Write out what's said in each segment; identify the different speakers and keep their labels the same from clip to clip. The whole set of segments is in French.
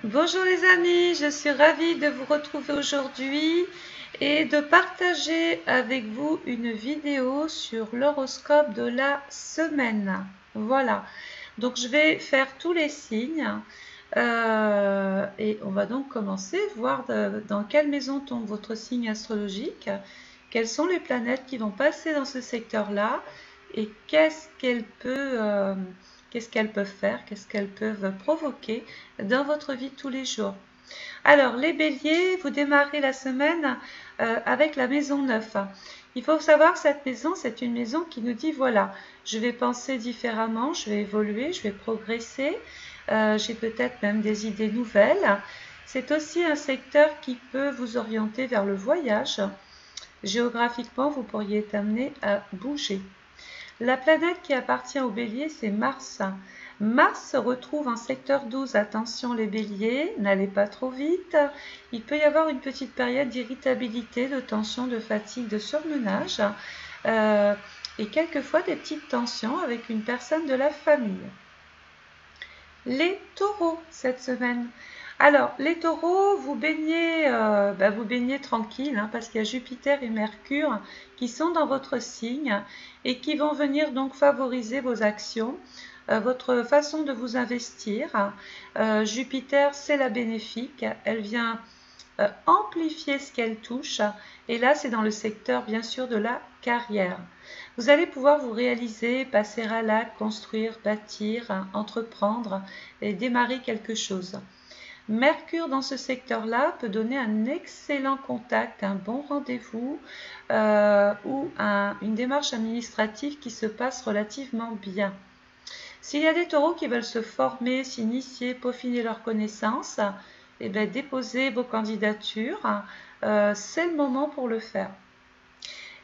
Speaker 1: Bonjour les amis, je suis ravie de vous retrouver aujourd'hui et de partager avec vous une vidéo sur l'horoscope de la semaine. Voilà, donc je vais faire tous les signes et on va donc commencer, voir dans quelle maison tombe votre signe astrologique, quelles sont les planètes qui vont passer dans ce secteur-là et qu'est-ce qu'elles peuvent faire, qu'est-ce qu'elles peuvent provoquer dans votre vie de tous les jours. Alors, les béliers, vous démarrez la semaine avec la maison 9. Il faut savoir que cette maison, c'est une maison qui nous dit, voilà, je vais penser différemment, je vais évoluer, je vais progresser, j'ai peut-être même des idées nouvelles. C'est aussi un secteur qui peut vous orienter vers le voyage. Géographiquement, vous pourriez être amené à bouger. La planète qui appartient au bélier, c'est Mars. Mars se retrouve en secteur 12. Attention les béliers, n'allez pas trop vite. Il peut y avoir une petite période d'irritabilité, de tension, de fatigue, de surmenage et quelquefois des petites tensions avec une personne de la famille. Les taureaux cette semaine. Alors, les taureaux, vous baignez tranquille, hein, parce qu'il y a Jupiter et Mercure qui sont dans votre signe et qui vont venir donc favoriser vos actions, votre façon de vous investir. Jupiter, c'est la bénéfique, elle vient amplifier ce qu'elle touche, et là, c'est dans le secteur, bien sûr, de la carrière. Vous allez pouvoir vous réaliser, passer à l'acte, construire, bâtir, entreprendre et démarrer quelque chose. Mercure dans ce secteur-là peut donner un excellent contact, un bon rendez-vous ou une démarche administrative qui se passe relativement bien. S'il y a des taureaux qui veulent se former, s'initier, peaufiner leurs connaissances, eh bien, déposez vos candidatures, c'est le moment pour le faire.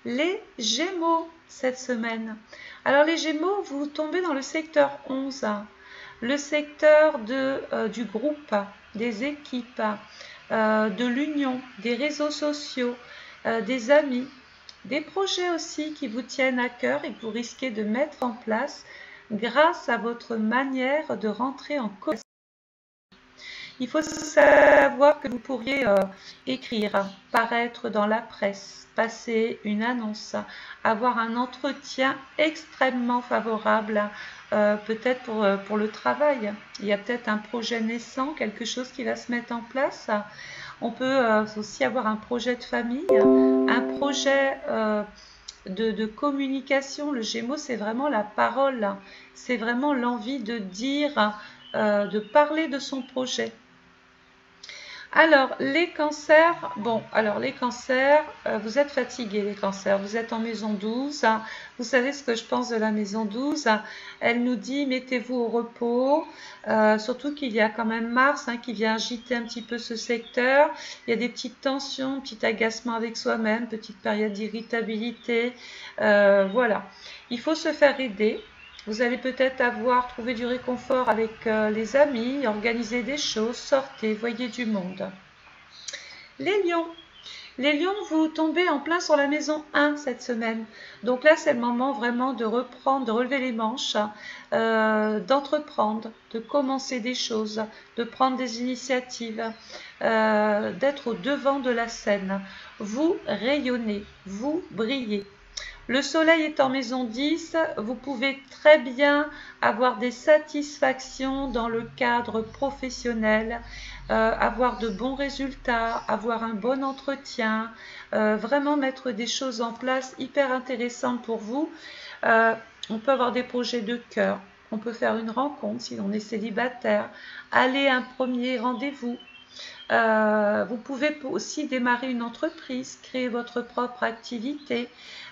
Speaker 1: Les Gémeaux cette semaine. Alors les Gémeaux, vous tombez dans le secteur 11, le secteur du groupe, des équipes, de l'union, des réseaux sociaux, des amis, des projets aussi qui vous tiennent à cœur et que vous risquez de mettre en place grâce à votre manière de rentrer en communication. Il faut savoir que vous pourriez écrire, paraître dans la presse, passer une annonce, avoir un entretien extrêmement favorable, peut-être pour le travail. Il y a peut-être un projet naissant, quelque chose qui va se mettre en place. On peut aussi avoir un projet de famille, un projet de communication. Le Gémeaux, c'est vraiment la parole, c'est vraiment l'envie de dire, de parler de son projet. Alors, les cancers, vous êtes fatigués, les cancers, vous êtes en maison 12, vous savez ce que je pense de la maison 12, elle nous dit mettez-vous au repos, surtout qu'il y a quand même Mars qui vient agiter un petit peu ce secteur, il y a des petites tensions, petit agacement avec soi-même, petite période d'irritabilité, voilà. Il faut se faire aider. Vous allez peut-être trouvé du réconfort avec les amis, organiser des choses, sortez, voyez du monde. Les lions. Les lions, vous tombez en plein sur la maison 1 cette semaine. Donc là, c'est le moment vraiment de reprendre, de relever les manches, d'entreprendre, de commencer des choses, de prendre des initiatives, d'être au devant de la scène. Vous rayonnez, vous brillez. Le soleil est en maison 10, vous pouvez très bien avoir des satisfactions dans le cadre professionnel, avoir de bons résultats, avoir un bon entretien, vraiment mettre des choses en place hyper intéressantes pour vous. On peut avoir des projets de cœur, on peut faire une rencontre si on est célibataire, aller à un premier rendez-vous. Vous pouvez aussi démarrer une entreprise, créer votre propre activité,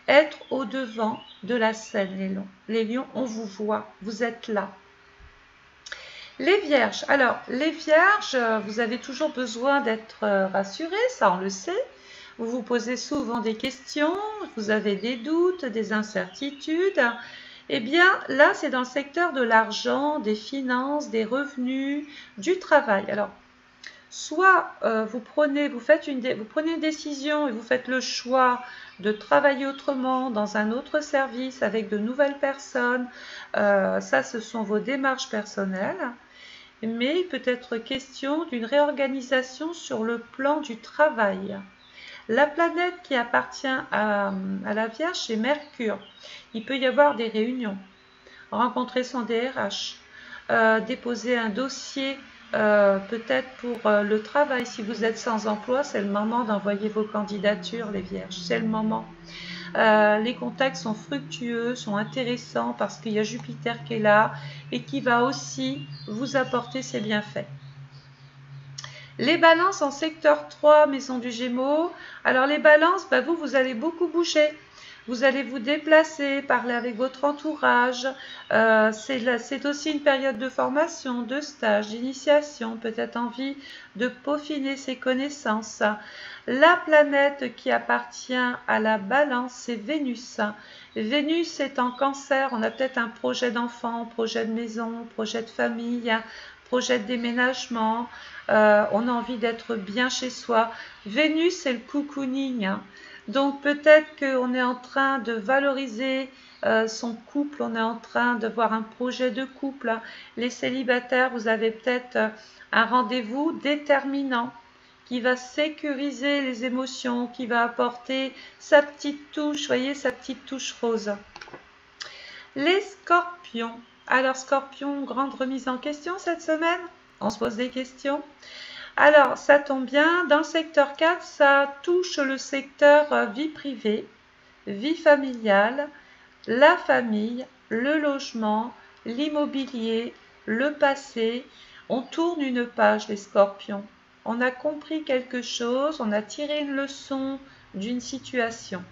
Speaker 1: être au devant de la scène, les lions. Les lions, on vous voit, vous êtes là. Les vierges. Alors, les vierges, vous avez toujours besoin d'être rassurés, ça on le sait. Vous vous posez souvent des questions, vous avez des doutes, des incertitudes. Eh bien, là, c'est dans le secteur de l'argent, des finances, des revenus, du travail. Alors, soit vous prenez une décision et vous faites le choix de travailler autrement dans un autre service avec de nouvelles personnes. Ça, ce sont vos démarches personnelles. mais il peut être question d'une réorganisation sur le plan du travail. La planète qui appartient à la Vierge, c'est Mercure. Il peut y avoir des réunions, rencontrer son DRH, déposer un dossier peut-être pour le travail. Si vous êtes sans emploi, c'est le moment d'envoyer vos candidatures, les Vierges. C'est le moment. Les contacts sont fructueux, sont intéressants parce qu'il y a Jupiter qui est là et qui va aussi vous apporter ses bienfaits. Les balances en secteur 3, maison du Gémeaux. Alors les balances, vous allez beaucoup bouger. Vous allez vous déplacer, parler avec votre entourage. C'est aussi une période de formation, de stage, d'initiation, peut-être envie de peaufiner ses connaissances. La planète qui appartient à la balance, c'est Vénus. Vénus est en Cancer, on a peut-être un projet d'enfant, projet de maison, projet de famille, projet de déménagement. On a envie d'être bien chez soi. Vénus, c'est le cocooning. Donc peut-être qu'on est en train de valoriser son couple, on est en train de voir un projet de couple. Les célibataires, vous avez peut-être un rendez-vous déterminant qui va sécuriser les émotions, qui va apporter sa petite touche, voyez, sa petite touche rose. Les scorpions. Alors scorpion, grande remise en question cette semaine. On se pose des questions. Alors, ça tombe bien, dans le secteur 4, ça touche le secteur vie privée, vie familiale, la famille, le logement, l'immobilier, le passé. On tourne une page, les scorpions. On a compris quelque chose, on a tiré une leçon d'une situation.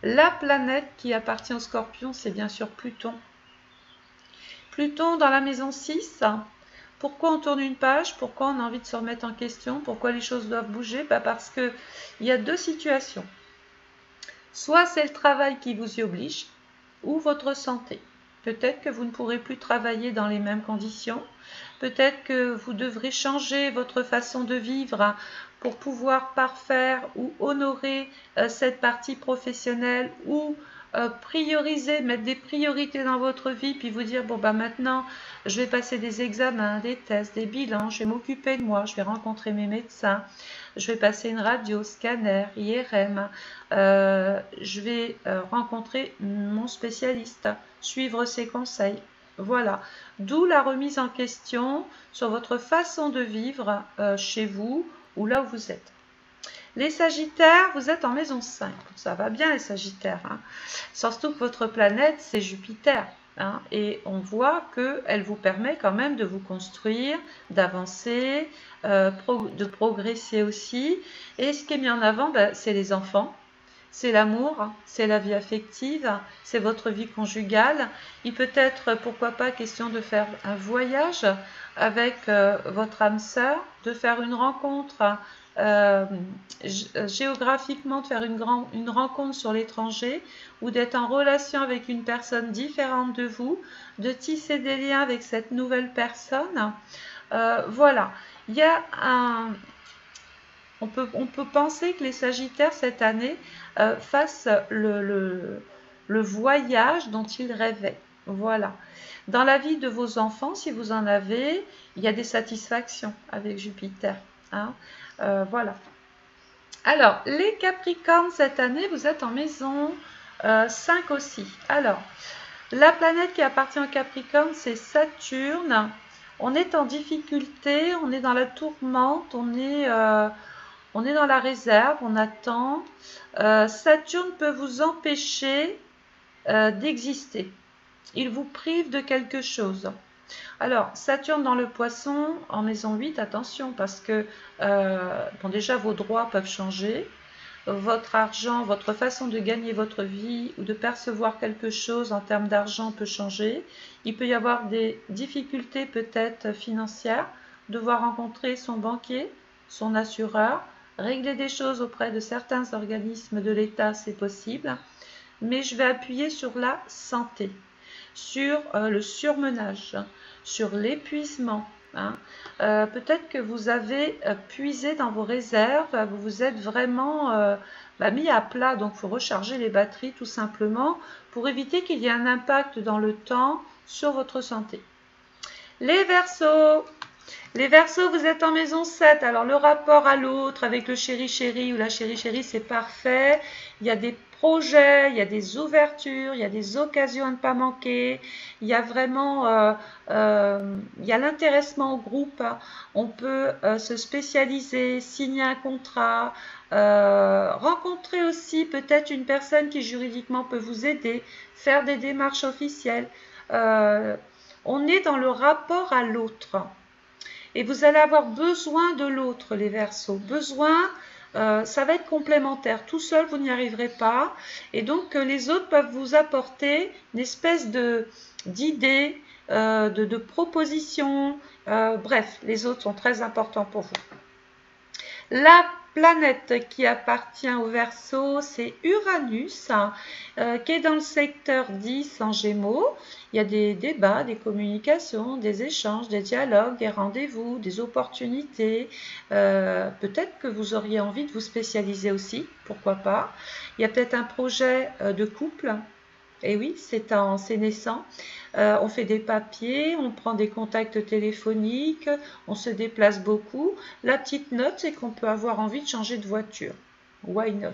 Speaker 1: La planète qui appartient aux scorpions, c'est bien sûr Pluton. Pluton dans la maison 6. Pourquoi on tourne une page? Pourquoi on a envie de se remettre en question? Pourquoi les choses doivent bouger? Parce qu'il y a deux situations. Soit c'est le travail qui vous y oblige, ou votre santé. Peut-être que vous ne pourrez plus travailler dans les mêmes conditions. Peut-être que vous devrez changer votre façon de vivre pour pouvoir parfaire ou honorer cette partie professionnelle ou prioriser, mettre des priorités dans votre vie, puis vous dire, bon maintenant, je vais passer des examens, des tests, des bilans, je vais m'occuper de moi, je vais rencontrer mes médecins, je vais passer une radio, scanner, IRM, je vais rencontrer mon spécialiste, suivre ses conseils. Voilà, d'où la remise en question sur votre façon de vivre chez vous ou là où vous êtes. Les Sagittaires, vous êtes en maison 5. Ça va bien les Sagittaires. Hein. Surtout que votre planète, c'est Jupiter. Hein, et on voit qu'elle vous permet quand même de vous construire, d'avancer, de progresser aussi. Et ce qui est mis en avant, c'est les enfants. C'est l'amour, c'est la vie affective, c'est votre vie conjugale. Il peut être, pourquoi pas, question de faire un voyage avec votre âme sœur, de faire une rencontre géographiquement, de faire une rencontre sur l'étranger ou d'être en relation avec une personne différente de vous, de tisser des liens avec cette nouvelle personne. Voilà, il y a un... On peut penser que les Sagittaires cette année fassent le voyage dont ils rêvaient. Voilà. Dans la vie de vos enfants, si vous en avez, il y a des satisfactions avec Jupiter. Hein. Voilà. Alors, les Capricornes cette année, vous êtes en maison 5 aussi. Alors, la planète qui appartient au Capricorne, c'est Saturne. On est en difficulté, on est dans la tourmente, on est dans la réserve, on attend. Saturne peut vous empêcher d'exister. Il vous prive de quelque chose. Alors, Saturne dans le Poisson, en maison 8, attention, parce que déjà vos droits peuvent changer. Votre argent, votre façon de gagner votre vie ou de percevoir quelque chose en termes d'argent peut changer. Il peut y avoir des difficultés peut-être financières, devoir rencontrer son banquier, son assureur, régler des choses auprès de certains organismes de l'État, c'est possible. Mais je vais appuyer sur la santé, sur le surmenage, sur l'épuisement. Hein. Peut-être que vous avez puisé dans vos réserves, vous vous êtes vraiment mis à plat, donc il faut recharger les batteries tout simplement pour éviter qu'il y ait un impact dans le temps sur votre santé. Les Verseaux. Les Verseaux, vous êtes en maison 7. Alors, le rapport à l'autre avec le chéri-chéri ou la chéri-chéri, c'est parfait. Il y a des projets, il y a des ouvertures, il y a des occasions à ne pas manquer. Il y a vraiment il y a l'intéressement au groupe. On peut se spécialiser, signer un contrat, rencontrer aussi peut-être une personne qui juridiquement peut vous aider, faire des démarches officielles. On est dans le rapport à l'autre. Et vous allez avoir besoin de l'autre, les Verseaux. Besoin, ça va être complémentaire. Tout seul, vous n'y arriverez pas. Et donc, les autres peuvent vous apporter une espèce d'idées, de propositions. Bref, les autres sont très importants pour vous. La planète qui appartient au Verseau, c'est Uranus, qui est dans le secteur 10 en Gémeaux. Il y a des débats, des communications, des échanges, des dialogues, des rendez-vous, des opportunités. Peut-être que vous auriez envie de vous spécialiser aussi, pourquoi pas. Il y a peut-être un projet de couple. Et oui, c'est naissant. On fait des papiers, on prend des contacts téléphoniques, on se déplace beaucoup. La petite note, c'est qu'on peut avoir envie de changer de voiture. Why not?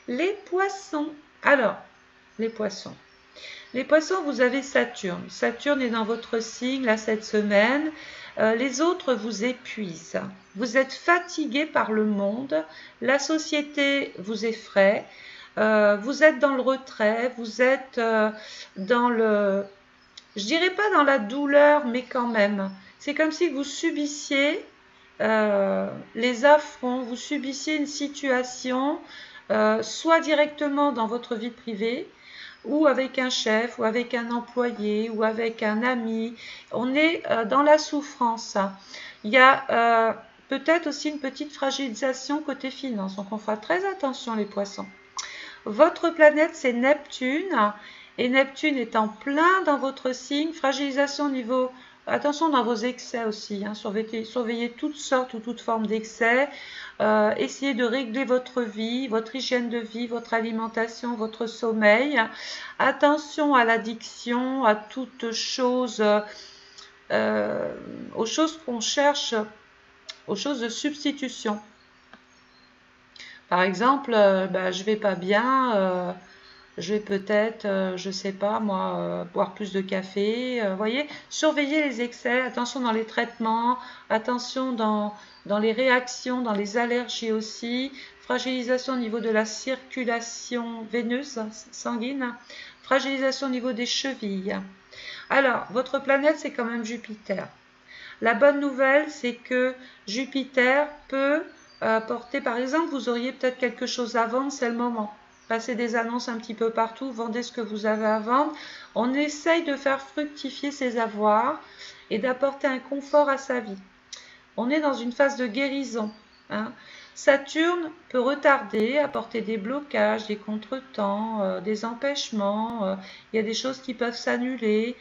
Speaker 1: Les poissons. Alors, les poissons. Les poissons, vous avez Saturne. Saturne est dans votre signe, là, cette semaine. Les autres vous épuisent. Vous êtes fatigué par le monde. La société vous effraie. Vous êtes dans le retrait, vous êtes dans le, je dirais pas dans la douleur, mais quand même. C'est comme si vous subissiez les affronts, vous subissiez une situation, soit directement dans votre vie privée, ou avec un chef, ou avec un employé, ou avec un ami. On est dans la souffrance. Il y a peut-être aussi une petite fragilisation côté finance, donc on fera très attention les poissons. Votre planète, c'est Neptune, et Neptune est en plein dans votre signe. Fragilisation au niveau... Attention dans vos excès aussi, hein. Surveillez toutes sortes ou toutes formes d'excès. Essayez de régler votre vie, votre hygiène de vie, votre alimentation, votre sommeil. Attention à l'addiction, à toutes choses, aux choses qu'on cherche, aux choses de substitution. Par exemple, je vais pas bien, je vais peut-être, je sais pas moi, boire plus de café. Voyez, surveillez les excès, attention dans les traitements, attention dans les réactions, dans les allergies aussi, fragilisation au niveau de la circulation veineuse, sanguine, fragilisation au niveau des chevilles. Alors, votre planète, c'est quand même Jupiter. La bonne nouvelle, c'est que Jupiter peut porter, par exemple, vous auriez peut-être quelque chose à vendre, c'est le moment. Passez des annonces un petit peu partout, vendez ce que vous avez à vendre. On essaye de faire fructifier ses avoirs et d'apporter un confort à sa vie. On est dans une phase de guérison, hein. Saturne peut retarder, apporter des blocages, des contretemps, des empêchements. Il y a des choses qui peuvent s'annuler.